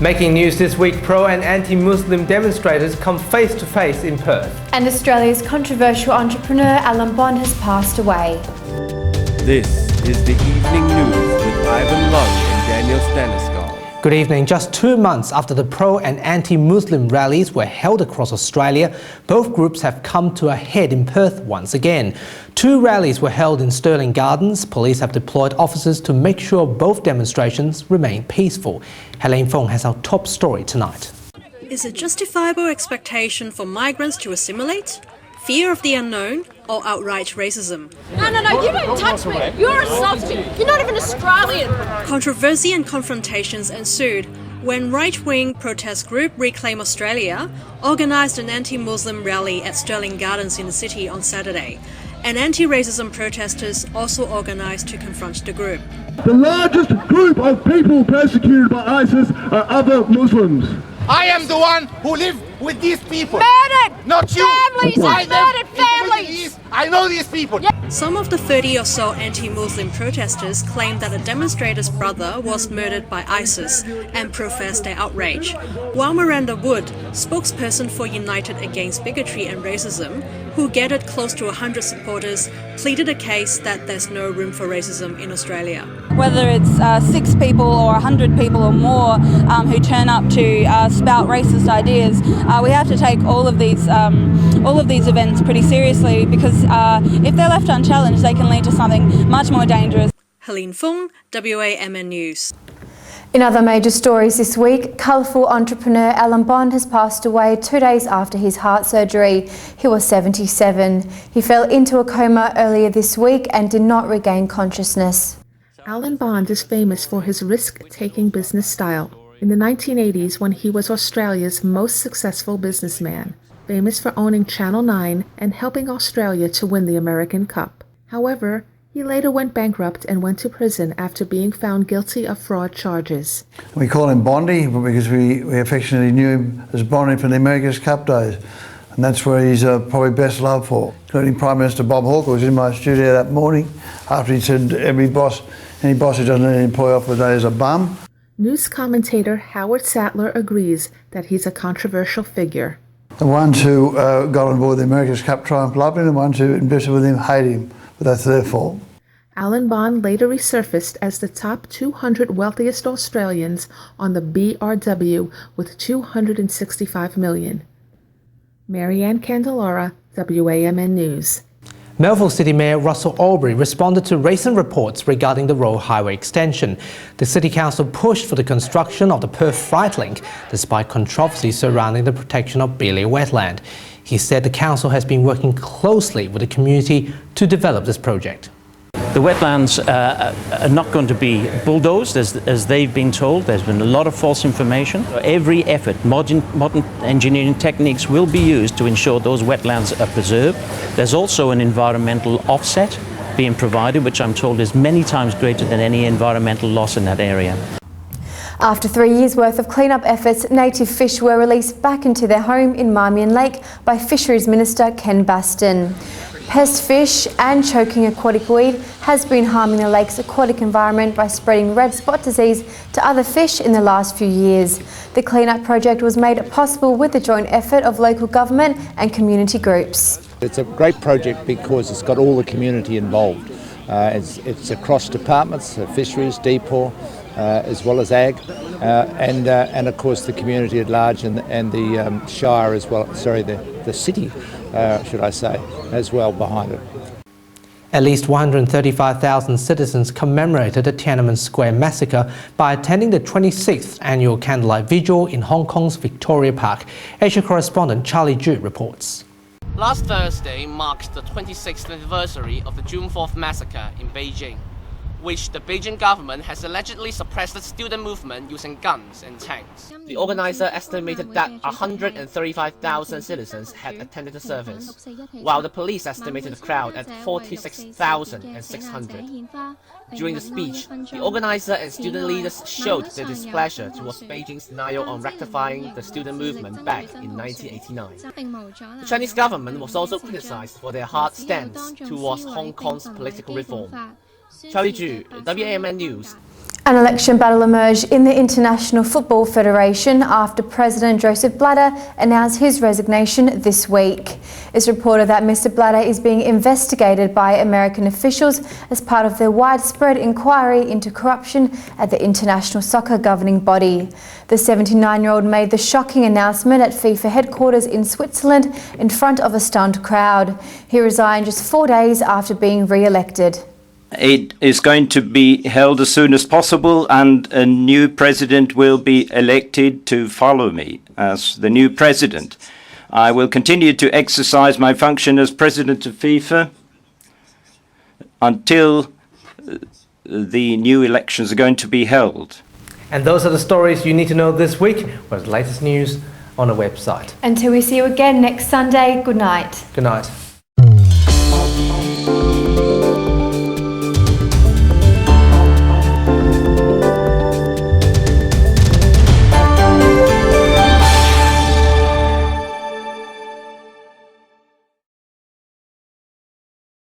Making news this week, pro and anti-Muslim demonstrators come face to face in Perth. And Australia's controversial entrepreneur Alan Bond has passed away. This is the Evening News with Ivan Long and Daniel Staniscov. Good evening. Just 2 months after the pro and anti-Muslim rallies were held across Australia, both groups have come to a head in Perth once again. 2 rallies were held in Stirling Gardens. Police have deployed officers to make sure both demonstrations remain peaceful. Helene Fong has our top story tonight. Is it justifiable expectation for migrants to assimilate? Fear of the unknown or outright racism? No, you don't touch me. You're assaulting me. You're not even Australian. Controversy and confrontations ensued when right-wing protest group Reclaim Australia organised an anti-Muslim rally at Stirling Gardens in the city on Saturday. And anti-racism protesters also organised to confront the group. The largest group of people persecuted by ISIS are other Muslims. I am the one who live with these people. Murdered! Not you! Families! Murdered families! I know these people. Some of the 30 or so anti-Muslim protesters claimed that a demonstrator's brother was murdered by ISIS and professed their outrage. While Miranda Wood, spokesperson for United Against Bigotry and Racism, who gathered close to 100 supporters, pleaded a case that there's no room for racism in Australia. Whether it's 6 people or 100 people or more who turn up to spout racist ideas, we have to take all of these events pretty seriously, because if they're left unchallenged, they can lead to something much more dangerous. Helene Fong, WAMN News. In other major stories this week, colourful entrepreneur Alan Bond has passed away 2 days after his heart surgery. He was 77. He fell into a coma earlier this week and did not regain consciousness. Alan Bond is famous for his risk-taking business style. In the 1980s, when he was Australia's most successful businessman, famous for owning Channel 9 and helping Australia to win the American Cup. However, he later went bankrupt and went to prison after being found guilty of fraud charges. We call him Bondy because we affectionately knew him as Bondy from the America's Cup days. And that's where he's probably best loved for, including Prime Minister Bob Hawke was in my studio that morning after he said any boss who doesn't let an employee off the day is a bum. News commentator Howard Sattler agrees that he's a controversial figure. The ones who got on board the America's Cup triumph loved him, the ones who invested with him hate him, but that's their fault. Alan Bond later resurfaced as the top 200 wealthiest Australians on the BRW with $265 million. Marianne Candelara, WAMN News. Melville City Mayor Russell Aubrey responded to recent reports regarding the Roe Highway extension. The City Council pushed for the construction of the Perth Freight Link, despite controversy surrounding the protection of Beeley wetland. He said the council has been working closely with the community to develop this project. The wetlands are not going to be bulldozed as they've been told. There's been a lot of false information. Every effort, modern engineering techniques will be used to ensure those wetlands are preserved. There's also an environmental offset being provided, which I'm told is many times greater than any environmental loss in that area. After 3 years' worth of clean-up efforts, native fish were released back into their home in Marmion Lake by Fisheries Minister Ken Baston. Pest fish and choking aquatic weed has been harming the lake's aquatic environment by spreading red spot disease to other fish in the last few years. The clean-up project was made possible with the joint effort of local government and community groups. It's a great project because it's got all the community involved. It's across departments, fisheries, depot, as well as ag, and of course the community at large and the shire as well, the city, should I say, as well behind it. At least 135,000 citizens commemorated the Tiananmien Square massacre by attending the 26th annual candlelight vigil in Hong Kong's Victoria Park. Asia correspondent Charlie Ju reports. Last Thursday marks the 26th anniversary of the June 4th massacre in Beijing, which the Beijing government has allegedly suppressed the student movement using guns and tanks. The organizer estimated that 135,000 citizens had attended the service, while the police estimated the crowd at 46,600. During the speech, the organizer and student leaders showed their displeasure towards Beijing's denial on rectifying the student movement back in 1989. The Chinese government was also criticized for their hard stance towards Hong Kong's political reform. Charlie Ju, WAMN News. An election battle emerged in the International Football Federation after President Joseph Blatter announced his resignation this week. It's reported that Mr. Blatter is being investigated by American officials as part of their widespread inquiry into corruption at the international soccer governing body. The 79-year-old made the shocking announcement at FIFA headquarters in Switzerland in front of a stunned crowd. He resigned just 4 days after being re-elected. It is going to be held as soon as possible, and a new president will be elected to follow me as the new president. I will continue to exercise my function as president of FIFA until the new elections are going to be held. And those are the stories you need to know this week. With the latest news on our website. Until we see you again next Sunday, good night. Good night.